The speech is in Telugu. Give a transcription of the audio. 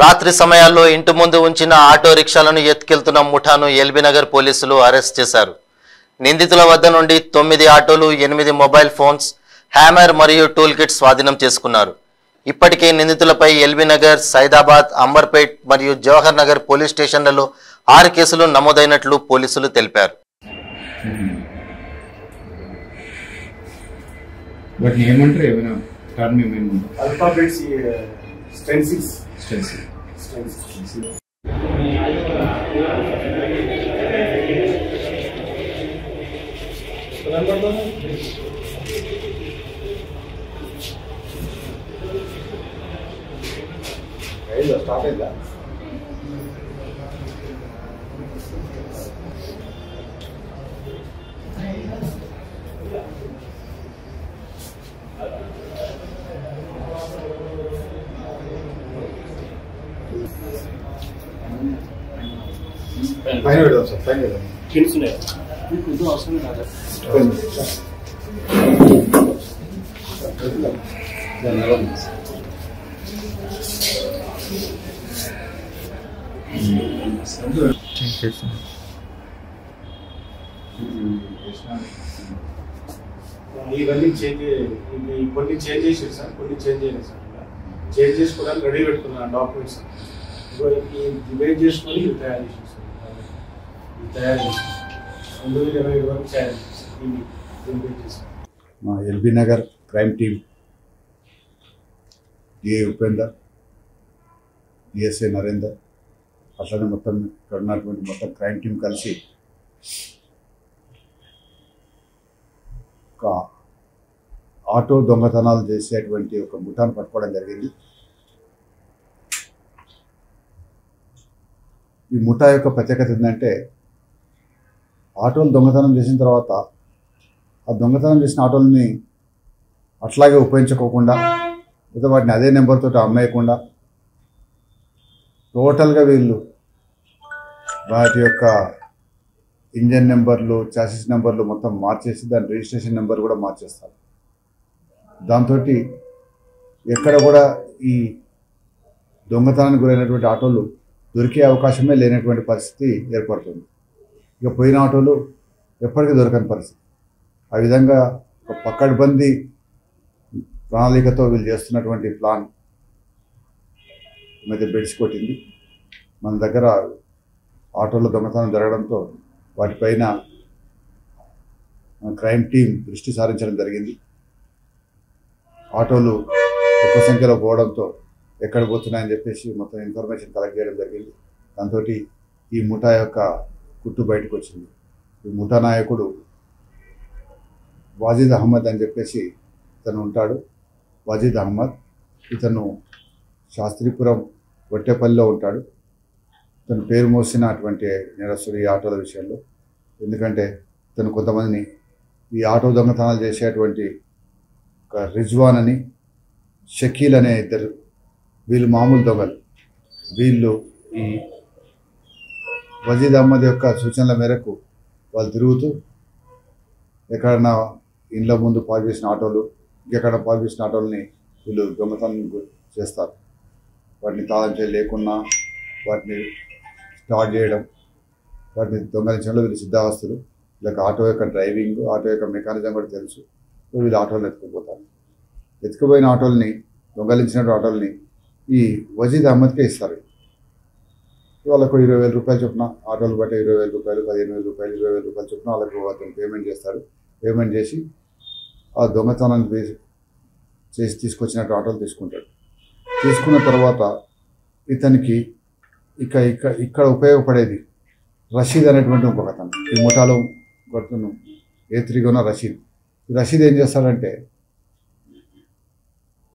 రాత్రి సమయాల్లో ఇంటి ముందు ఉంచిన ఆటో రిక్షాలను ఎత్తుకెళ్తున్న ముఠాను ఎల్బీనగర్ పోలీసులు అరెస్ట్ చేశారు. నిందితుల వద్ద నుండి 9 ఆటోలు, 8 మొబైల్ ఫోన్స్, హ్యామర్ మరియు టూల్ కిట్ స్వాధీనం చేసుకున్నారు. ఇప్పటికే నిందితులపై ఎల్బీనగర్, సైదాబాద్, అంబర్పేట్ మరియు జవహర్ నగర్ పోలీస్ స్టేషన్లలో 6 కేసులు నమోదైనట్లు పోలీసులు తెలిపారు. ఇవన్నీ కొన్ని చేంజ్ చేసారు సార్, కొన్ని చేంజ్ చేయలేదు సార్. చేంజ్ చేసుకోవడానికి రెడీ పెట్టుకున్నాను డాక్యుమెంట్స్. వెయిట్ చేసుకొని ఇవి తయారు చేసాను సార్. ఇవి తయారు చేసాను 2027 వరకు తయారు చేసాను. మా LB Nagar crime team DA Upender, DSA Narender, అట్లనే మొత్తం ఇక్కడ ఉన్నటువంటి మొత్తం క్రైమ్ టీం కలిసి ఒక ఆటో దొంగతనాలు చేసేటువంటి ఒక ముఠాను పట్టుకోవడం జరిగింది. ఈ ముఠా యొక్క ప్రత్యేకత ఏంటంటే, ఆటోలు దొంగతనం చేసిన తర్వాత ఆ దొంగతనం చేసిన ఆటోలని అట్లాగే ఉపయోగించుకోకుండా, లేదా వాటిని అదే నెంబర్తో అమ్మేయకుండా టోటల్గా వీళ్ళు వాటి యొక్క ఇంజన్ నెంబర్లు, చాసిస్ నెంబర్లు మొత్తం మార్చేసి దాని రిజిస్ట్రేషన్ నెంబర్ కూడా మార్చేస్తారు. దాంతో ఎక్కడ కూడా ఈ దొంగతనానికి గురైనటువంటి ఆటోలు దొరికే అవకాశమే లేనటువంటి పరిస్థితి ఏర్పడుతుంది. ఇక పోయిన ఆటోలు ఎప్పటికీ దొరకని పరిస్థితి. ఆ విధంగా ఒక పక్కడ్బందీ ప్రణాళికతో వీళ్ళు చేస్తున్నటువంటి ప్లాన్ మీద బెడిసికొట్టింది. మన దగ్గర ఆటోలో దొంగతనం జరగడంతో వాటిపైన క్రైమ్ టీం దృష్టి సారించడం జరిగింది. ఆటోలు ఎక్కువ సంఖ్యలో పోవడంతో ఎక్కడ పోతున్నాయని చెప్పేసి మొత్తం ఇన్ఫర్మేషన్ కలెక్ట్ చేయడం జరిగింది. దాంతో ఈ ముఠా యొక్క గుట్టు బయటకు వచ్చింది. ఈ ముఠా నాయకుడు వాజీద్ అహ్మద్ అని చెప్పేసి ఇతను ఉంటాడు. వాజీద్ అహ్మద్ ఇతను శాస్త్రీపురం వట్టేపల్లిలో ఉంటాడు. ఇతను పేరు మోసినటువంటి నేరస్తుడు ఈ ఆటోల విషయంలో. ఎందుకంటే ఇతను కొంతమందిని ఈ ఆటో దొంగతనాలు చేసేటువంటి ఒక రిజ్వాన్ అని, షకీల్ అనే ఇద్దరు, వీళ్ళు మామూలు దొంగలు. వీళ్ళు ఈ వజీద్ అహ్మద్ యొక్క సూచనల మేరకు వాళ్ళు తిరుగుతూ ఎక్కడన్నా ఇండ్ల ముందు పార్క్ చేసిన ఆటోలు, ఇంకెక్కడ పార్క్ చేసిన ఆటోలని వీళ్ళు దొంగతనం చేస్తారు. వాటిని తాళం చేయి లేకున్నా వాటిని స్టార్ట్ చేయడం, వాటిని దొంగలించడంలో వీళ్ళు సిద్ధావస్తులు. వీళ్ళకి ఆటో యొక్క డ్రైవింగ్, ఆటో యొక్క మెకానిజం కూడా తెలుసు. వీళ్ళు ఆటోలను ఎత్తుకుపోతారు. ఎత్తుకుపోయిన ఆటోలని, దొంగలించిన ఆటోలని ఈ వజీద్ అహ్మద్కే ఇస్తారు. వాళ్ళకు 20,000 రూపాయలు చొప్పున, ఆటోలు బట్టి 20,000 రూపాయలు, 15,000 రూపాయలు, 20,000 రూపాయలు చొప్పున వాళ్ళకు అతను పేమెంట్ చేస్తాడు. పేమెంట్ చేసి ఆ దొంగతనాన్ని చేసి తీసుకొచ్చినట్టు ఆటోలు తీసుకుంటాడు. తీసుకున్న తర్వాత ఇతనికి ఇక్కడ ఉపయోగపడేది రషీద్ అనేటువంటి ఇంకొక అతను, ఈ ముఠాలో కొడుతున్న A3 ఉన్న రషీద్. ఈ రషీద్ ఏం చేస్తాడంటే,